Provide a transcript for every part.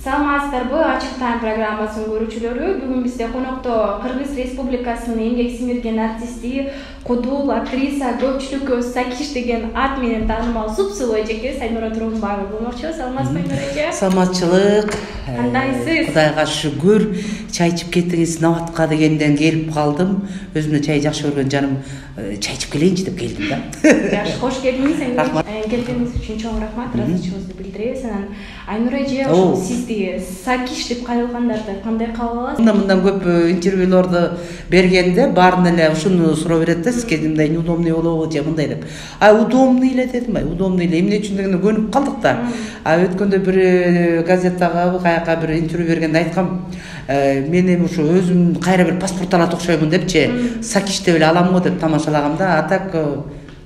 Саламатсыздарбы, Ачык Тайм программасынын көрүүчүлөрү. Бүгүн бизде конокто Кыргыз Республикасынын эмгек сиңирген артисти, кудул, актриса, көпчүлүккө Сакиш деген ат менен таанымал супсулуу эжекебиз Айнура Тургунбаева болмокчу. Саламатсызбы, Айнура эже? Саламатчылык. Кандайсыз? Кудайга шүгүр. Чай ичип кеттиңиз, Наватка дегенден келип калдым. Өзүмө чай жакшы көргөн жаным чай ичип келейинчи деп келдим да. Жакшы, кош келдиңиз. Рахмат. Келгениңиз үчүн чоң рахмат. Ыраазычылыгыбызды билдиребиз. Анан Айнура эже сизди Сакиш деп кайрылгандарды кандай кабыл аласыз? Мындан көп интервьюлорду бергенде баарын эле ушуну суроо берет да, сизге мындай неудобный болобу же мындай деп. Удобный эле дедим, удобный эле. Эмне үчүн дегенде көнүп калдык да. Өткөндө бир газетага, каяка бир интервью бергенде айткам, мен эми ушу өзүм кайра бир паспорт алат окшоймун депчи, Сакиш деп эле алам го деп тамашалагам да. А так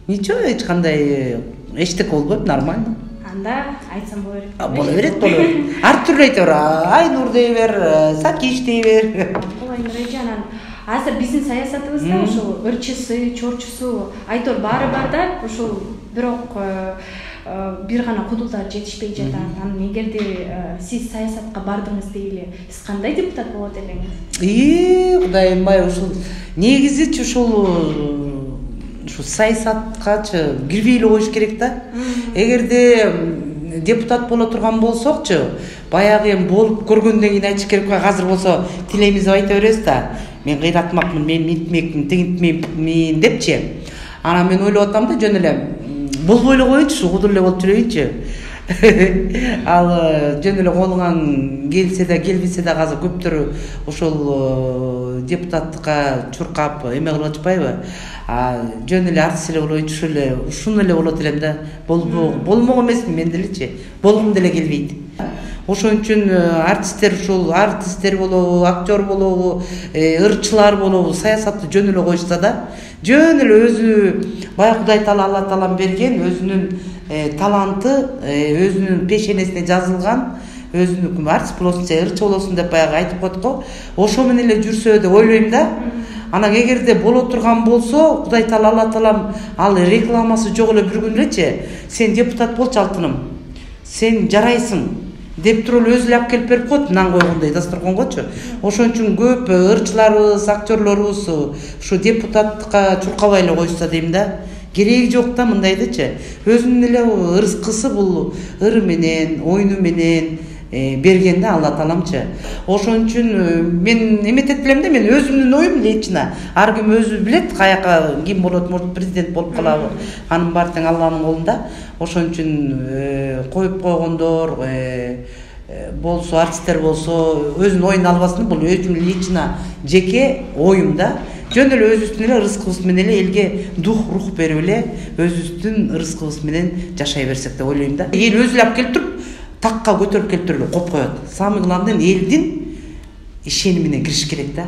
ничего, эч кандай эчтеке болбойт, нормально. Анда айтсам боло берет. Боло берет, боло берет. Ар түрдүү айта бер, Айнур дей бер, Сакиш дей бер. Бул Айнур эже, анан азыр биздин саясатыбызда ушул ырчысы, чорчусу, айтор баары бар да, ушул бирок бир гана кудулдар жетишпей жатат. Анан эгерде сиз саясатка бардыңыз дейли, сиз кандай депутат болот элеңиз? Кудайым ай, ушул негизичи ушул саясаткачы кирбей эле коюш керек да. Эгерде депутат боло турган болсокчу, баягы эми болуп көргөндөн кийин айтыш керек. Азыр болсо тилеймиз деп айта беребиз да. Мен кыйратмакмын, мен митмекмин, тигинтмекмин депчи. Анан мен ойлоп атам да, жөн эле болбой эле коеюнчу, кудул эле болуп жүрөйүнчү. Ал жөн эле колуңан келсе да келбесе да азыр көптөр ошол депутаттыкка чуркап эме кылып атпайбы? Жөн эле артист эле болоюнчу, ушуну эле болот элем да. Болмок эмесмин мен делечи. Болгум деле келбейт. Ошон үчүн артисттер ушул артисттер болобу, актер болобу, ырчылар болобу саясатты жөн эле коюшса да, жөн эле өзү баягы Кудай таала Алла таалам берген өзүнүн таланты, өзүнүн пешенесине жазылган, өзүнүн артист болосун же ырчы болосун деп баягы айтып коет го. Ошо менен эле жүрсө деп ойлойм да. Анан эгерде боло турган болсо, Кудай таала Алла таалам ал рекламасы жок эле бир күн элечи, сен депутат болчу алтыным, сен жарайсың деп туруп өзү эле алып келип берип коет, нан койгондой дасторконгочу. Ошон үчүн көп ырчыларыбыз, актерлорубуз ушу депутаттыкка чуркабай эле коюшса дейм да. Кереги жок да мындайдычы. Өзүнүн эле ырыскысы бул ыры менен, оюну менен берген да Алла тааламчы. Ошон үчүн мен эметет билем да, мен өзүмдүн оюм лично. Ар ким өзү билет каяка ким болот, может президент болуп калабы. Анын баары тең Алланын колунда. Ошон үчүн коюп койгондор болсо, артисттер болсо, өзүнүн оюн албасын, бул өзүмдүн лично жеке оюм да. Жөн эле өзүбүздүн эле ырыскыбыз менен эле элге рух берип эле өзүбүздүн ырыскыбыз менен жашай берсек деп ойлойм да. Эл өзү эле алып келип туруп такка көтөрүп келип туруп эле коюп коет. Самый главный элдин ишенимине кириш керек да.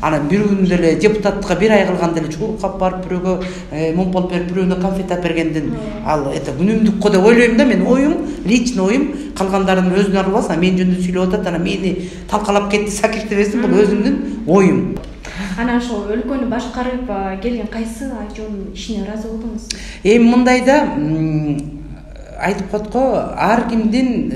Анан бир күндө эле депутаттыкка бир ай кылганда эле чуркап барып бирөөгө момполуп берип бирөөнө конфет алып бергенден ал күнүмдүк го деп ойлойм да. Мен оюм, лично оюм, калгандардын өзүнө аралбасын. Мен жөнүндө сүйлөп атат, анан мени талкалап кетти Сакиш дебесин, бул өзүмдүн оюм. Анан ошол өлкөнү башкарып келген кайсы ажоонун ишине ыраазы болдуңуз? Эми мындай да, айтып коет го, ар кимдин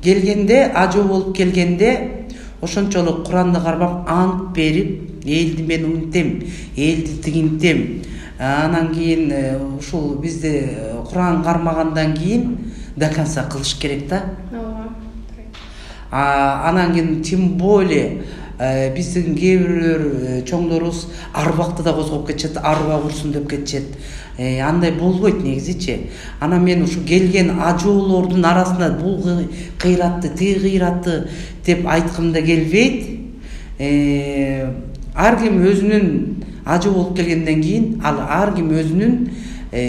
келгенде, ажоо болуп келгенде ошончолук Куранды кармап ант берип, элди мен унтем, элди тигинтем. Анан кийин ушул бизди Куран кармагандан кийин до конца кылыш керек да. Анан кийин тем более биздин кээ бирөөр чоңдорубуз арбакты да козгоп кетишет, арба курсун деп кетишет. Андай болбойт негизичи. Анан мен ушу келген ажоолордун арасында бул кыйратты, тиги кыйратты деп айткым да келбейт. Ар ким өзүнүн ажоо болуп келгенден кийин, ал ар ким өзүнүн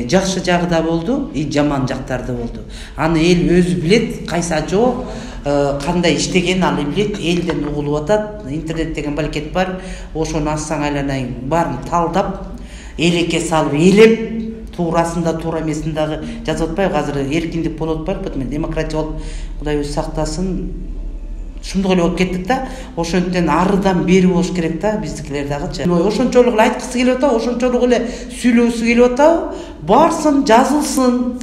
жакшы жагы да болду, жаман жактары да болду. Аны эл өзү билет, кайсы ажоо кандай иштеген ал билет, элден угулуп атат. Интернет деген балекет бар, ошону ачсаң айланайын баарын талдап, элекке салып, элеп, туурасында, туура эмесин дагы жазып атпайбы? Азыр эркиндик болуп атпайбы? Демократия болуп, Кудай өзү сактасын, ушундой эле болуп кеттик да. Ошондон арыдан бери болуш керек да биздикилер дагычы. Ошончолук эле айткысы келип атабы, ошончолук эле сүйлөгүсү келип атабы? Барсын, жазылсын.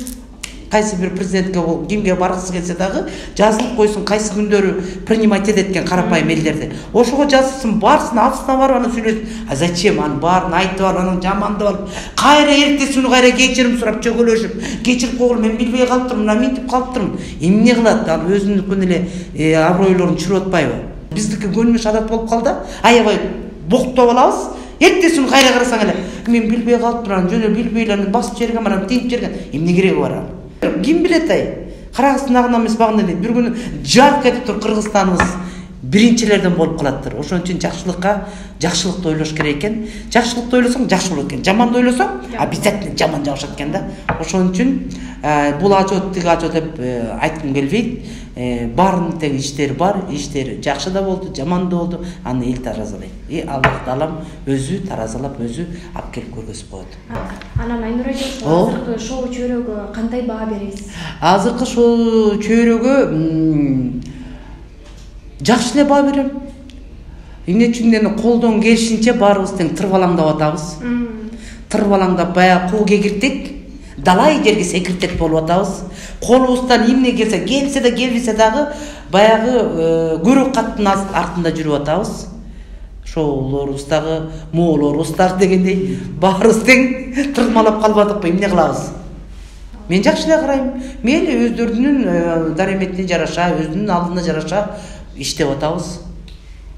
кайсы бир президентке кимге баргысы келсе дагы жазылып койсун кайсы күндөрү принимать этет экен карапайым элдерди. Ошого жазсын, барсын, алдысына барып аны сүйлөсүн. А зачем аны баарын айтып алып, анын жамандап алып, кайра эртеси күнү кайра кечирим сурап чөгөлөшүп, кечирип койгула, мен билбей калыптырмын, мына мынтип калыптырмын. Эмне кылат? Ал өзүнүкүн эле абройлорун чүрүп атпайбы? Биздики көнүмүш адат болуп калды. Аябай боктоп алабыз. Эртеси күнү кайра карасаң эле, мен билбей калыптырмын, жөн билбей эле басып жиберген, анан тиңип жиберген. Эмне кереги бар анын? Ким билет ай? Кыргызстандагы эмес багында дейт. Бир күнү жак кетип туруп Кыргызстаныбыз биринчилерден болуп калаттыр. Ошон үчүн жакшылыкты ойлош керек экен. Жакшылыкты ойлосоң жакшы болот экен. Жаманды ойлосоң обязательно жаман жагышат экен да. Ошон үчүн бул ажот, тиги ажот деп айткым келбейт. Баарынын тең иштери бар, иштери жакшы да болду, жаман да болду. Аны эл таразалайт. Аллах Таалам өзү таразалап, өзү алып келип көргөзүп коет. Анан Айнур эже, азыркы шоу чөйрөгө кандай баа бересиз? Азыркы шоу чөйрөгө жакшы эле баа берем. Эмне үчүн колдон келишинче баарыбыз тең тырбалаңдап атабыз. Тырбалаңдап баягы куу кегиртек, далай жерге секиртет болуп атабыз. Колубуздан эмне келсе да келбесе дагы баягы көрөк каттын артында жүрүп атабыз. Шоулорубуз дагы, моолорубуз дагы дегендей баарыбыз тең тырмалап калбадыкпы, эмне кылабыз? Мен жакшы эле карайм. Мейли өздөрүнүн дареметине жараша, өзүнүн алдына жараша иштеп атабыз.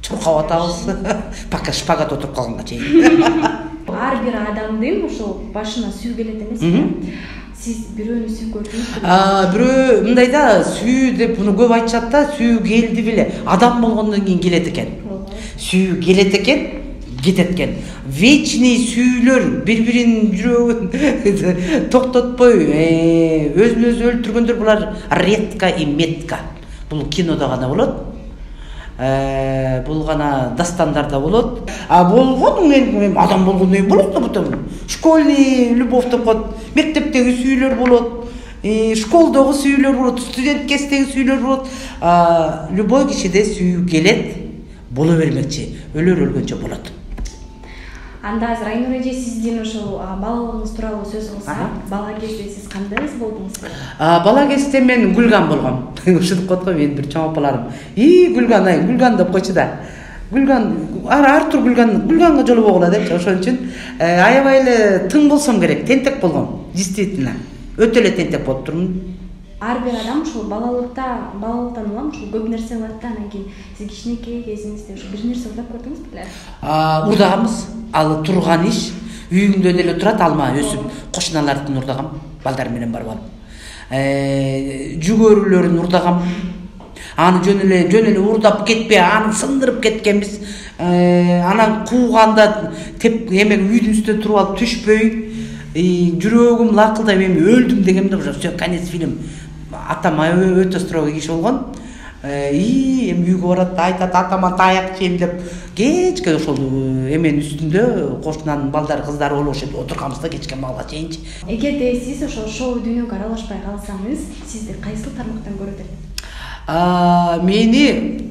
Чуркап атабыз. Пока шпагат отуруп калганга чейин. Ар бир адамдын ошол башына сүү келет эмеспи? Сиз бирөөнү сүү көрдүңүзбү? Бирөө мындай да, сүү деп буну көп айтышат да, сүү келди беле. Адам болгондон кийин келет экен. Сүү келет экен, кетет экен. Вечный сүүлөр бири-биринин жүрөгүн токтотпой, өзүн өзү өлтүргөндөр булар редко и метко. Бул кинодо гана болот. Бул гана дастандарда болот. Болгон мен адам болгондой болот да бутун. Школьный любовь деп коет. Мектептеги сүүлөр болот. Школдогу сүүлөр болот, студент кездеги сүүлөр болот. Любой кишиде сүү келет, боло бермекчи. Өлөр өлгөнчө болот. Анда азыр Айнур эже сиздин ошол балалыгыңыз тууралуу сөз кылсак, бала кезде сиз кандай болдуңуз? Бала кезде мен Гүлган болгом. Ушинтип коет го менин бир чоң апаларым. Гүлган, Гүлган деп койчу да. Гүлган, Артур Гүлганга жолобогула депчи. Ошон үчүн аябай эле тың болсом керек, тентек болгом. Действительно, өтө эле тентек болуп турмун. Ар бир адам ушул балалыктан улам ушул көп нерсе кылат да, анан кийин сиз кичинекей кезиңизде ушул бир нерсе уурдап көрдүңүз беле? Уурдагамыз. Ал турган иш үйүмдө деле турат, алма өсүп, кошуналардын уурдагам, балдар менен барып алып. Жүгөрүлөрүн уурдагам. Аны жөн эле уурдап кетпей, аны сындырып кеткенбиз. Анан кууганда теп эмек үйдүн үстүнө туруп алып түшпөй, жүрөгүм лакылдап эми өлдүм дегенде уже все, конец фильм. Атам өтө строгой киши болгон. Эми үйгө барат, айтат, атама таяк жейм деп, кечке ошол эменин үстүндө кошунанын балдары, кыздары болушуп отурганбыз да кечке малга чейинчи. Эгерде сиз ошол шоу дүйнөгө аралашпай калсаңыз, сизди кайсы тармактан көрөт элек? Мени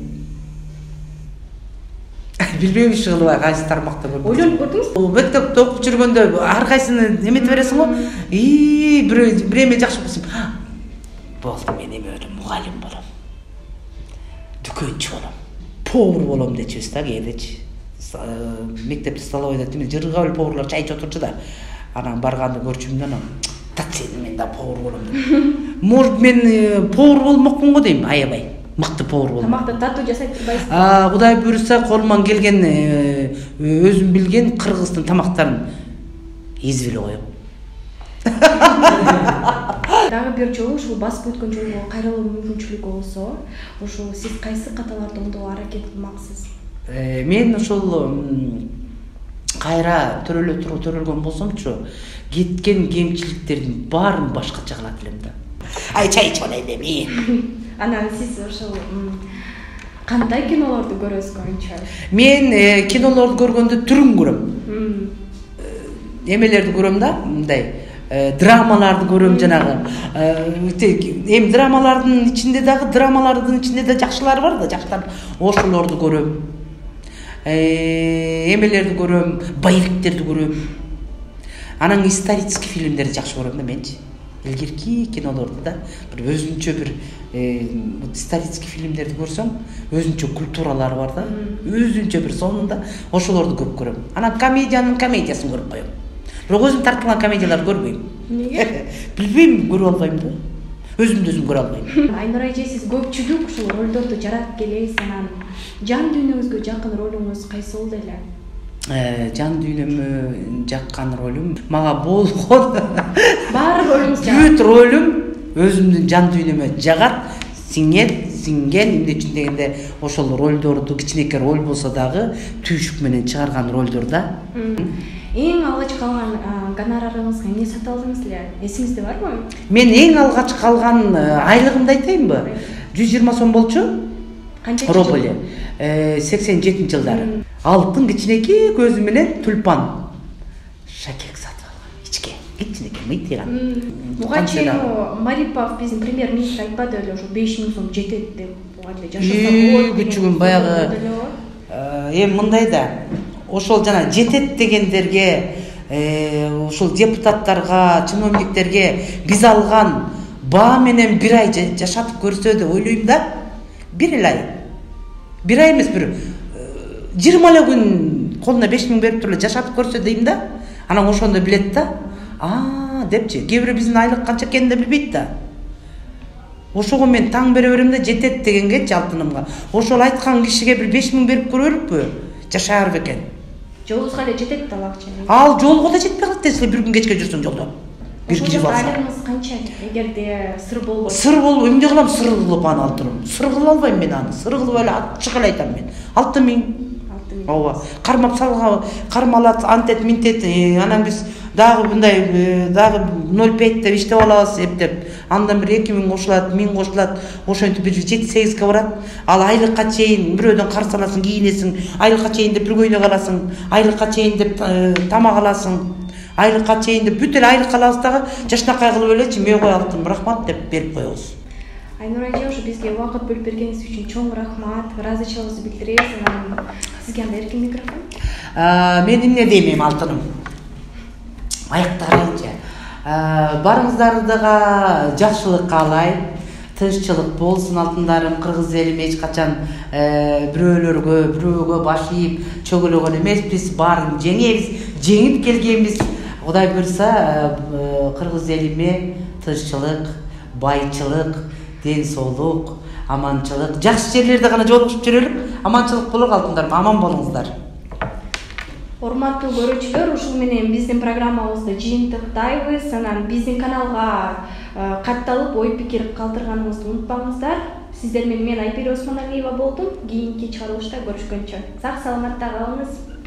билбейм иши кайсы тармактан көрөт. Ойлонуп көрдүңүзбү? Мектепте окуп жүргөндө ар кайсыны эмете бересиң го. Бир эме жакшы болсом, болду, мен эме болом, мугалим болом. Дүкөнчү болом. Повар болом дечүбүз да кээдечи. Мектепте столовойдо жыргап эле поварлар чай ичип отурчу да. Анан барганды көрчүмүн, анан сени мен да повар болом деп. Может, мен повар болмокмун го дейм, аябай. Мыкты повар болом. Тамакты татуу жасайт турбайсызбы? Кудай буйруса, колуман келген өзүм билген кыргыздын тамактарын изип эле коем. Дагы бир жолу ушул басып өткөн жолго кайрылуу мүмкүнчүлүгү болсо, ошол сиз кайсы каталарды оңдоого аракет кылмаксыз? Мен ошол кайра төрөлгөн болсомчу, кеткен кемчиликтердин баарын башкача кылат элем да. Чай ичип алайын дейм. Анан сиз ошол кандай кинолорду көрөсүз көбүнчө? Мен кинолорду көргөндө түрүн көрөм. Эмелерди көрөм да, мындай драмаларды көрөм, жанагы. Эми драмалардын ичинде да жакшылар бар да, жакшылар. Ошолорду көрөм. Эмелерди көрөм, боевиктерди көрөм. Анан исторический фильмдерди жакшы көрөм да менчи. илгерки кинолорду да бир өзүнчө бир исторический фильмдерди көрсөң өзүнчө культуралары бар да, өзүнчө бир сонунда ошолорду көп көрөм. Анан комедиянын комедиясын көрүп коем. Бирок өзүм тартылган комедияларды көрбөйм. Эмнеге? Билбейм, көрүп албайм да. Өзүмдү өзүм көрө албайм. Айнур эже, сиз көпчүлүк ушул ролдорду жаратып келесиз, анан жан дүйнөңүзгө жакын ролуңуз кайсы болду эле? Жан дүйнөмө жаккан ролум мага болгон Баары ролуңуз жагат. бүт ролум өзүмдүн жан дүйнөмө жагат, сиңген эмне үчүн дегенде ошол ролдорду кичинекей роль болсо дагы түйшүк менен чыгарган ролдор да. Эң алгачкы алган гонорарыңызга эмне сатып алдыңыз эле? Эсиңизде барбы? Мен эң алгачкы алган айлыгымды айтайынбы? 120 сом болчу. Канча рубль? 87-жылдары. Алтын кичинекей көзү менен тюльпан. Шакек сатып алган. Ичке, кичинекей мыйтыган. Буга чейин Марипов биздин премьер-министр айтпады эле, ошо 5000 сом жетет деп. Буга деле жашаса болот. Күчүгүн баягы эми мындай да. Ошол жана жетет дегендерге, ошол депутаттарга, чиновниктерге биз алган баа менен бир ай жашатып көрсө деп ойлойм да. Бир ай. Бир ай эмес, бир 20 эле күн колуна 5000 берип туруп жашатып көрсө дейм да. Анан ошондо билет да. Депчи, кээ бирөө биздин айлык канча экенин да билбейт да. Ошого мен таң бере берем да, жетет дегенге алтынымга. Ошол айткан кишиге бир 5000 берип көрөрүкпү? Жашаар бекен. Жолуңузга эле жетет да акча. Ал жолго да жетпей калат десе, бир күн кечке жүрсөң жолдо. Бир кирип алсаң. Айлыгыңыз канча? Эгерде сыр болбосо. Сыр болуп, эмне кылам сыр кылып аны алтыным? Сыр кыла албайм мен аны. Сыр кылып эле ачык эле айтам мен. 6000. Ооба. Кармап салга, кармалат, антет, минтет. Анан биз дагы мындай дагы 0,5 деп иштеп алабыз эптеп. Андан бир 2000 кошулат, 1000 кошулат. Ошентип бир 7-8ге барат. Ал айлыкка чейин бирөөдөн карыз аласың, кийинесиң. Айлыкка чейин деп бир көйнөк аласың. Айлыкка чейин деп тамак аласың. Айлыкка чейин деп бүт эле айлык алабыз дагы жашнакай кылып элечи мей кой алтын рахмат деп берип коебуз. Айнур эже, ушу бизге убакыт бөлүп бергениңиз үчүн чоң рахмат. Ыраазычылыгыбызды билдиребиз. Анан сизге анда эркин микрофон. Мен эмне дейм эми алтыным? Аяктарайынчы. Барыңыздардыга жакшылык каалайм. Тынччылык болсун алтындарым. Кыргыз элим эч качан бирөөгө баш ийип чөгөлөгөн эмеспиз. Баарын жеңебиз, жеңип келгенбиз. Кудай буйрса, кыргыз элиме тынччылык, байчылык, ден соолук, аманчылык, жакшы жерлерде гана жолугушуп жүрөлүк. Аманчылык болор алтындарым, аман болуңуздар. Урматтуу көрүүчүлөр, ушул менен биздин программабызды жыйынтыктайбыз. Анан биздин каналга катталып, ой пикир калтырганыңызды унутпаңыздар. Сиздер менен мен Айпери Осмоналиева болдум. Кийинки чыгарылышта көрүшкөнчө. Сак саламатта калыңыз.